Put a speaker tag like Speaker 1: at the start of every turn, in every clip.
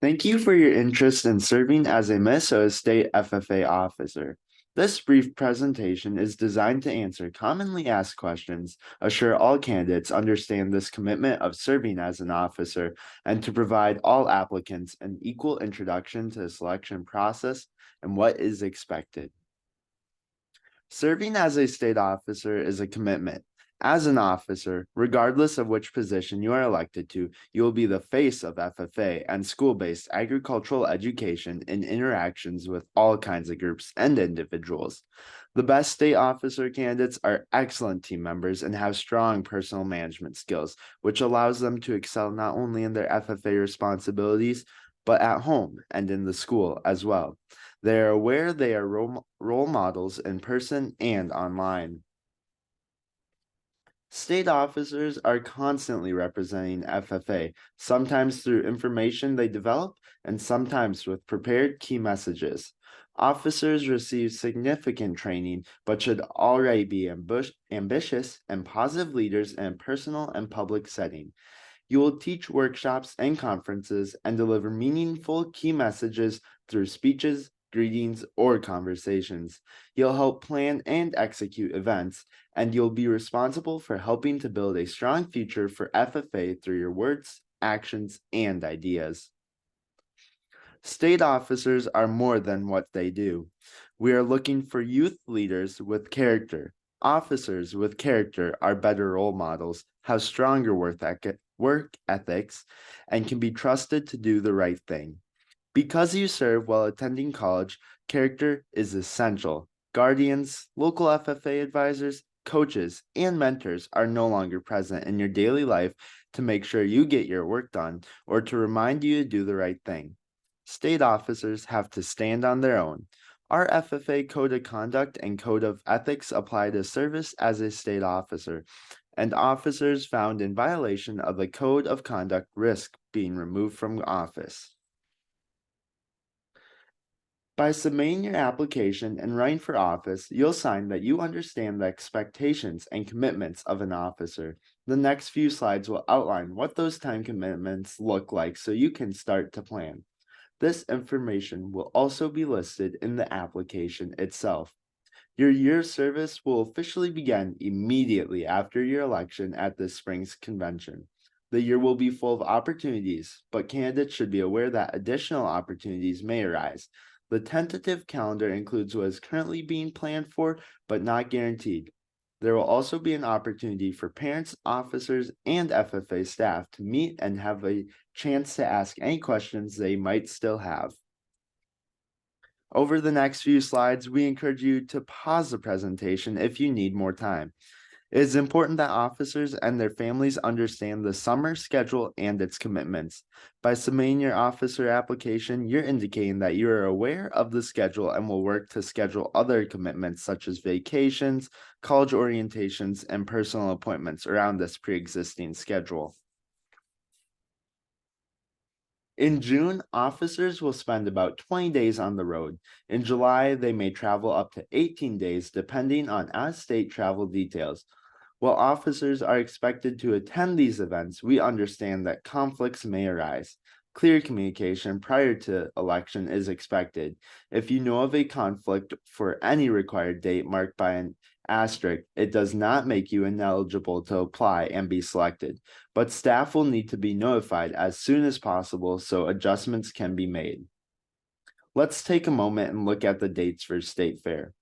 Speaker 1: Thank you for your interest in serving as a Minnesota State FFA officer. This brief presentation is designed to answer commonly asked questions, assure all candidates understand this commitment of serving as an officer, and to provide all applicants an equal introduction to the selection process and what is expected. Serving as a state officer is a commitment. As an officer, regardless of which position you are elected to, you will be the face of FFA and school-based agricultural education in interactions with all kinds of groups and individuals. The best state officer candidates are excellent team members and have strong personal management skills, which allows them to excel not only in their FFA responsibilities, but at home and in the school as well. They are aware they are role models in person and online. State officers are constantly representing FFA, sometimes through information they develop and sometimes with prepared key messages. Officers receive significant training but should already be ambitious and positive leaders in a personal and public setting. You will teach workshops and conferences and deliver meaningful key messages through speeches, greetings, or conversations. You'll help plan and execute events, and you'll be responsible for helping to build a strong future for FFA through your words, actions, and ideas. State officers are more than what they do. We are looking for youth leaders with character. Officers with character are better role models, have stronger work ethics, and can be trusted to do the right thing. Because you serve while attending college, character is essential. Guardians, local FFA advisors, coaches, and mentors are no longer present in your daily life to make sure you get your work done or to remind you to do the right thing. State officers have to stand on their own. Our FFA Code of Conduct and Code of Ethics apply to service as a state officer, and officers found in violation of the Code of Conduct risk being removed from office. By submitting your application and running for office, you'll sign that you understand the expectations and commitments of an officer. The next few slides will outline what those time commitments look like so you can start to plan. This information will also be listed in the application itself. Your year of service will officially begin immediately after your election at this spring's convention. The year will be full of opportunities, but candidates should be aware that additional opportunities may arise. The tentative calendar includes what is currently being planned for, but not guaranteed. There will also be an opportunity for parents, officers, and FFA staff to meet and have a chance to ask any questions they might still have. Over the next few slides, we encourage you to pause the presentation if you need more time. It is important that officers and their families understand the summer schedule and its commitments. By submitting your officer application, you're indicating that you are aware of the schedule and will work to schedule other commitments such as vacations, college orientations, and personal appointments around this pre-existing schedule. In June, officers will spend about 20 days on the road. In July, they may travel up to 18 days depending on out-of-state travel details. While officers are expected to attend these events, we understand that conflicts may arise. Clear communication prior to election is expected. If you know of a conflict for any required date marked by an asterisk, it does not make you ineligible to apply and be selected, but staff will need to be notified as soon as possible so adjustments can be made. Let's take a moment and look at the dates for State Fair.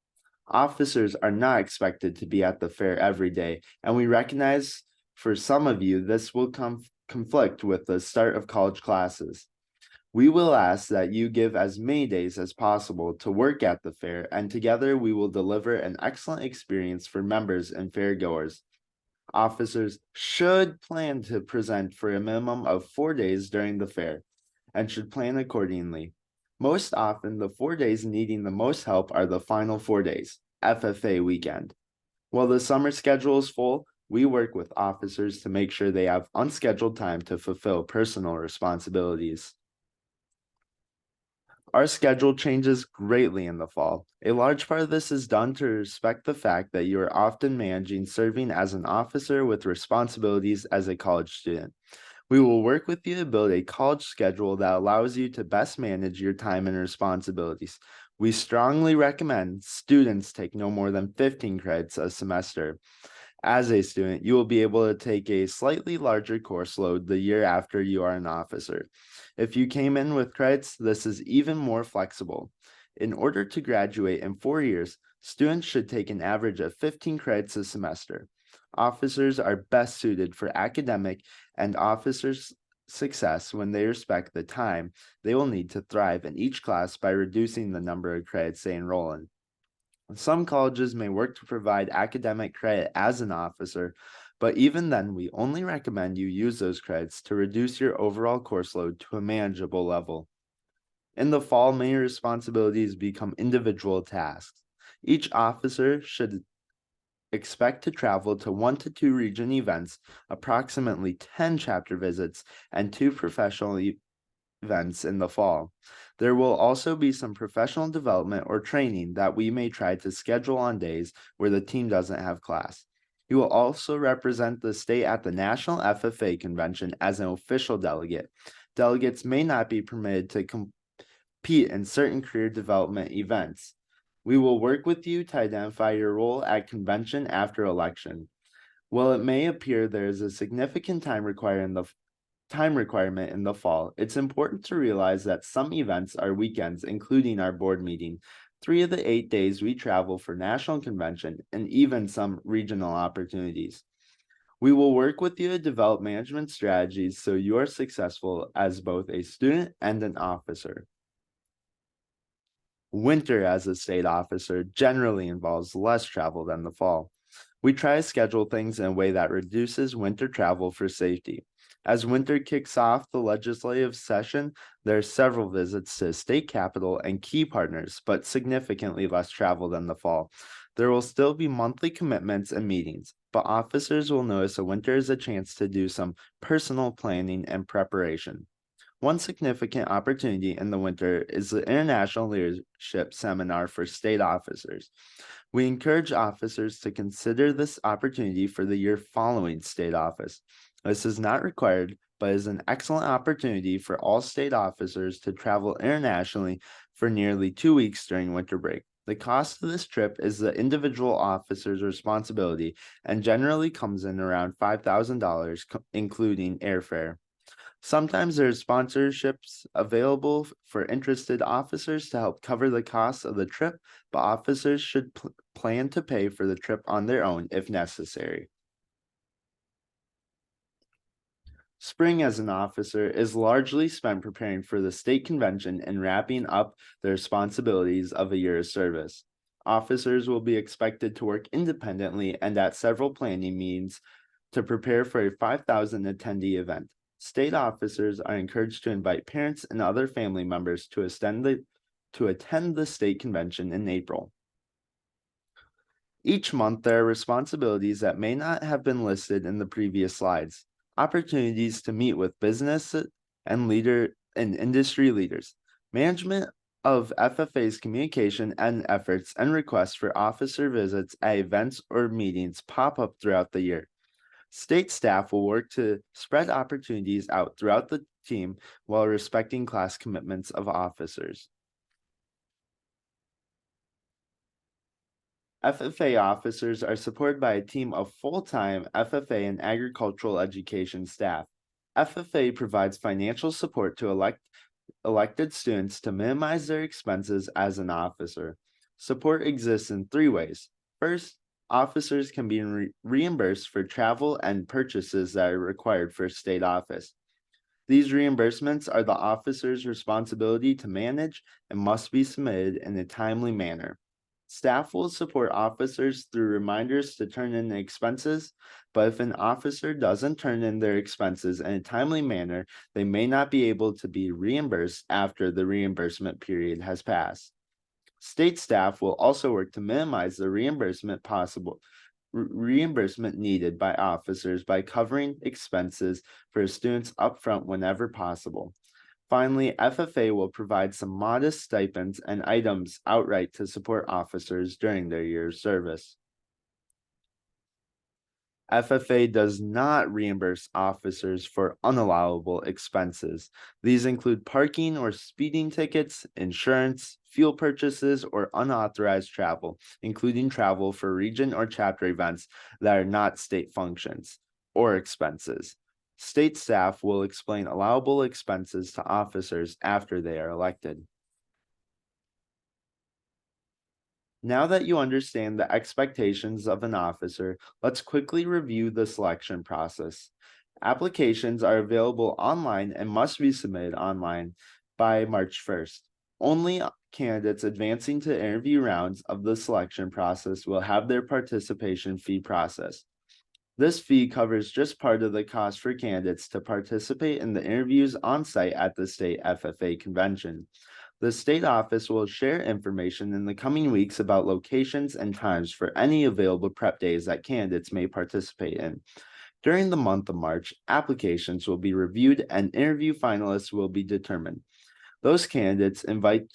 Speaker 1: Officers are not expected to be at the fair every day, and we recognize for some of you this will conflict with the start of college classes. We will ask that you give as many days as possible to work at the fair, and together we will deliver an excellent experience for members and fairgoers. Officers should plan to present for a minimum of 4 days during the fair and should plan accordingly. Most often, the 4 days needing the most help are the final 4 days, FFA weekend. While the summer schedule is full, we work with officers to make sure they have unscheduled time to fulfill personal responsibilities. Our schedule changes greatly in the fall. A large part of this is done to respect the fact that you are often managing serving as an officer with responsibilities as a college student. We will work with you to build a college schedule that allows you to best manage your time and responsibilities. We strongly recommend students take no more than 15 credits a semester. As a student, you will be able to take a slightly larger course load the year after you are an officer. If you came in with credits, this is even more flexible. In order to graduate in 4 years, students should take an average of 15 credits a semester. Officers are best suited for academic and officers' success when they respect the time they will need to thrive in each class by reducing the number of credits they enroll in. Some colleges may work to provide academic credit as an officer, but even then, we only recommend you use those credits to reduce your overall course load to a manageable level. In the fall, many responsibilities become individual tasks. Each officer should expect to travel to 1 to 2 region events, approximately 10 chapter visits, and 2 professional events in the fall. There will also be some professional development or training that we may try to schedule on days where the team doesn't have class. You will also represent the state at the National FFA Convention as an official delegate. Delegates may not be permitted to compete in certain career development events. We will work with you to identify your role at convention after election. While it may appear there is a significant time requirement in the fall, it's important to realize that some events are weekends, including our board meeting, 3 of the 8 days we travel for national convention, and even some regional opportunities. We will work with you to develop management strategies so you are successful as both a student and an officer. Winter as a state officer generally involves less travel than the fall. We try to schedule things in a way that reduces winter travel for safety. As winter kicks off the legislative session, there are several visits to the state capitol and key partners, but significantly less travel than the fall. There will still be monthly commitments and meetings, but officers will notice a winter is a chance to do some personal planning and preparation. One significant opportunity in the winter is the International Leadership Seminar for state officers. We encourage officers to consider this opportunity for the year following state office. This is not required, but is an excellent opportunity for all state officers to travel internationally for nearly 2 weeks during winter break. The cost of this trip is the individual officer's responsibility and generally comes in around $5,000, including airfare. Sometimes there's sponsorships available for interested officers to help cover the costs of the trip, but officers should plan to pay for the trip on their own if necessary. Spring as an officer is largely spent preparing for the state convention and wrapping up the responsibilities of a year of service. Officers will be expected to work independently and at several planning meetings to prepare for a 5,000 attendee event. State officers are encouraged to invite parents and other family members to attend the state convention in April. Each month, there are responsibilities that may not have been listed in the previous slides. Opportunities to meet with business and industry leaders. Management of FFA's communication and efforts and requests for officer visits at events or meetings pop up throughout the year. State staff will work to spread opportunities out throughout the team while respecting class commitments of officers. FFA officers are supported by a team of full-time FFA and agricultural education staff. FFA provides financial support to elected students to minimize their expenses as an officer. Support exists in 3 ways. First, officers can be reimbursed for travel and purchases that are required for state office. These reimbursements are the officer's responsibility to manage and must be submitted in a timely manner. Staff will support officers through reminders to turn in expenses, but if an officer doesn't turn in their expenses in a timely manner, they may not be able to be reimbursed after the reimbursement period has passed. State staff will also work to minimize the reimbursement needed by officers by covering expenses for students upfront whenever possible. Finally, FFA will provide some modest stipends and items outright to support officers during their year of service. FFA does not reimburse officers for unallowable expenses. These include parking or speeding tickets, insurance, fuel purchases, or unauthorized travel, including travel for region or chapter events that are not state functions or expenses. State staff will explain allowable expenses to officers after they are elected. Now that you understand the expectations of an officer, let's quickly review the selection process. Applications are available online and must be submitted online by March 1st. Only candidates advancing to interview rounds of the selection process will have their participation fee processed. This fee covers just part of the cost for candidates to participate in the interviews on site at the state FFA convention. The state office will share information in the coming weeks about locations and times for any available prep days that candidates may participate in. During the month of March, applications will be reviewed and interview finalists will be determined. Those candidates invited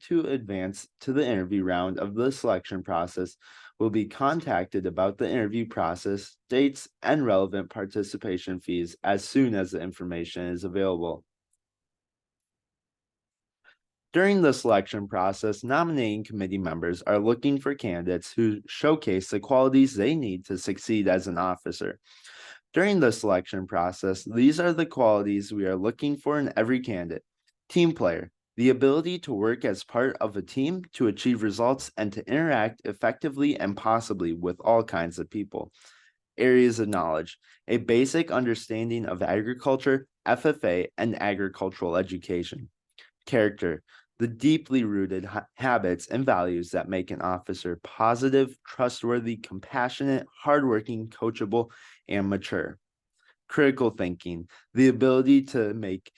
Speaker 1: to advance to the interview round of the selection process will be contacted about the interview process, dates, and relevant participation fees as soon as the information is available. During the selection process, nominating committee members are looking for candidates who showcase the qualities they need to succeed as an officer. During the selection process, these are the qualities we are looking for in every candidate. Team player, the ability to work as part of a team to achieve results and to interact effectively and possibly with all kinds of people. Areas of knowledge, a basic understanding of agriculture, FFA, and agricultural education. Character, the deeply rooted habits and values that make an officer positive, trustworthy, compassionate, hardworking, coachable, and mature. Critical thinking, the ability to make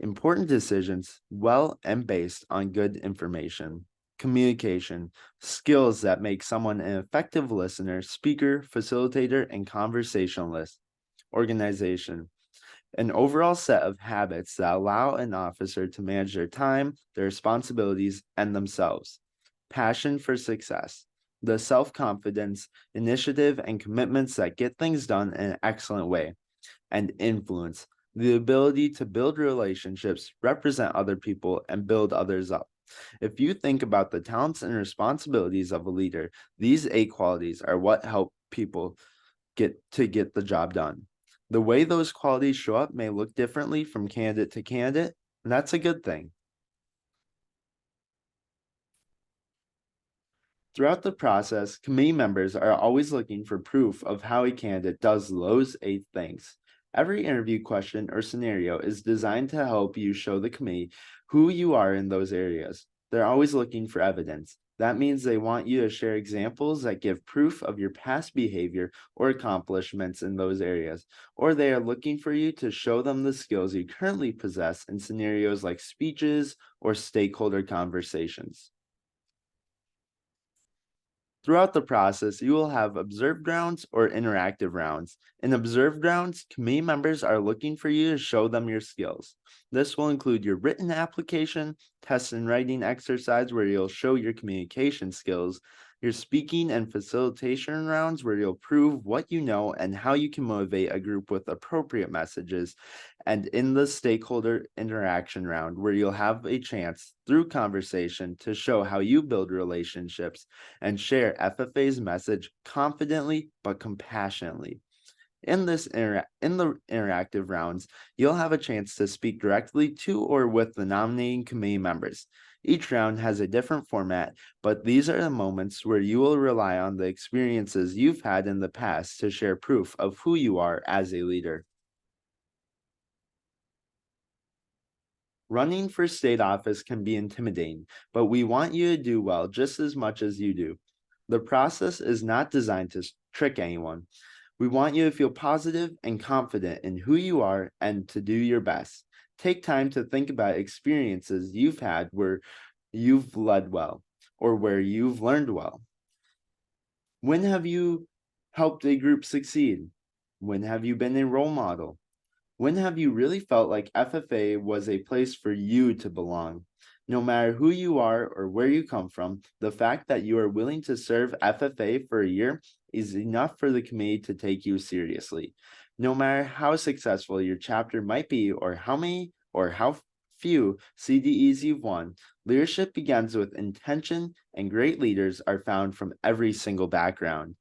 Speaker 1: important decisions well and based on good information. Communication, skills that make someone an effective listener, speaker, facilitator, and conversationalist. Organization, an overall set of habits that allow an officer to manage their time, their responsibilities, and themselves. Passion for success, the self confidence, initiative, and commitments that get things done in an excellent way. And influence, the ability to build relationships, represent other people, and build others up. If you think about the talents and responsibilities of a leader, these 8 qualities are what help people get the job done. The way those qualities show up may look differently from candidate to candidate, and that's a good thing. Throughout the process, committee members are always looking for proof of how a candidate does those 8 things. Every interview question or scenario is designed to help you show the committee who you are in those areas. They're always looking for evidence. That means they want you to share examples that give proof of your past behavior or accomplishments in those areas, or they are looking for you to show them the skills you currently possess in scenarios like speeches or stakeholder conversations. Throughout the process, you will have observed rounds or interactive rounds. In observed rounds, committee members are looking for you to show them your skills. This will include your written application, test and writing exercise where you'll show your communication skills, your speaking and facilitation rounds where you'll prove what you know and how you can motivate a group with appropriate messages, and in the stakeholder interaction round where you'll have a chance through conversation to show how you build relationships and share FFA's message confidently but compassionately. In the interactive rounds, you'll have a chance to speak directly to or with the nominating committee members. Each round has a different format, but these are the moments where you will rely on the experiences you've had in the past to share proof of who you are as a leader. Running for state office can be intimidating, but we want you to do well just as much as you do. The process is not designed to trick anyone. We want you to feel positive and confident in who you are and to do your best. Take time to think about experiences you've had where you've led well or where you've learned well. When have you helped a group succeed? When have you been a role model? When have you really felt like FFA was a place for you to belong? No matter who you are or where you come from, the fact that you are willing to serve FFA for a year is enough for the committee to take you seriously. No matter how successful your chapter might be or how many or how few CDEs you've won, leadership begins with intention, and great leaders are found from every single background.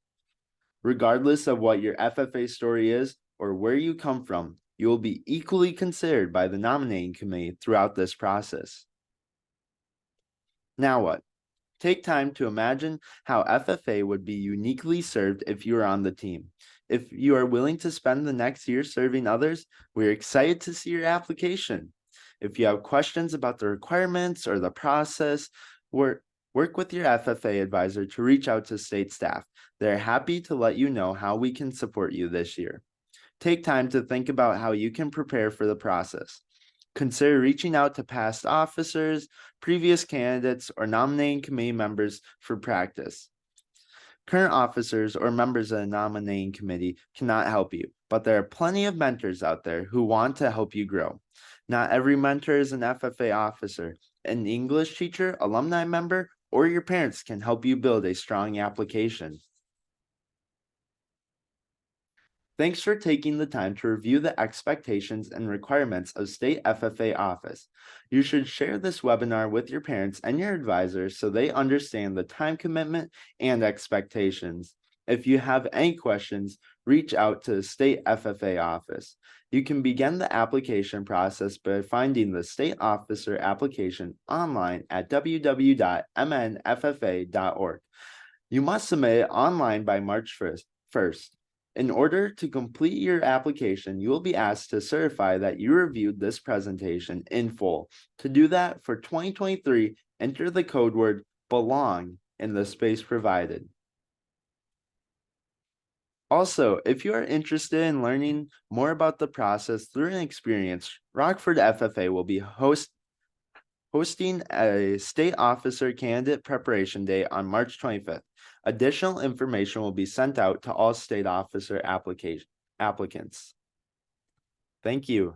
Speaker 1: Regardless of what your FFA story is or where you come from, you will be equally considered by the nominating committee throughout this process. Now what? Take time to imagine how FFA would be uniquely served if you were on the team. If you are willing to spend the next year serving others, we're excited to see your application. If you have questions about the requirements or the process, work with your FFA advisor to reach out to state staff. They're happy to let you know how we can support you this year. Take time to think about how you can prepare for the process. Consider reaching out to past officers, previous candidates, or nominating committee members for practice. Current officers or members of the nominating committee cannot help you, but there are plenty of mentors out there who want to help you grow. Not every mentor is an FFA officer. An English teacher, alumni member, or your parents can help you build a strong application. Thanks for taking the time to review the expectations and requirements of State FFA office. You should share this webinar with your parents and your advisors so they understand the time commitment and expectations. If you have any questions, reach out to the State FFA office. You can begin the application process by finding the state officer application online at www.mnffa.org. You must submit it online by March 1st. In order to complete your application, you will be asked to certify that you reviewed this presentation in full. To do that, for 2023, enter the code word BELONG in the space provided. Also, if you are interested in learning more about the process through an experience, Rockford FFA will be hosting a state officer candidate preparation day on March 25th. Additional information will be sent out to all state officer applicants. Thank you.